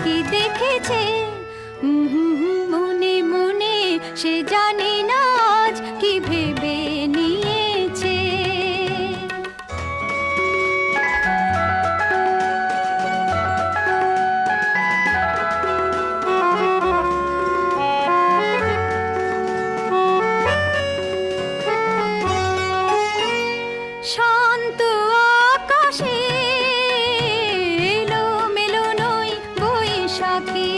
কি দেখেছে মনে মনে সে জানে না আজ কি ভেবে নিয়েছে। শান্ত আকাশে এলোমেলো নই বৈশাখী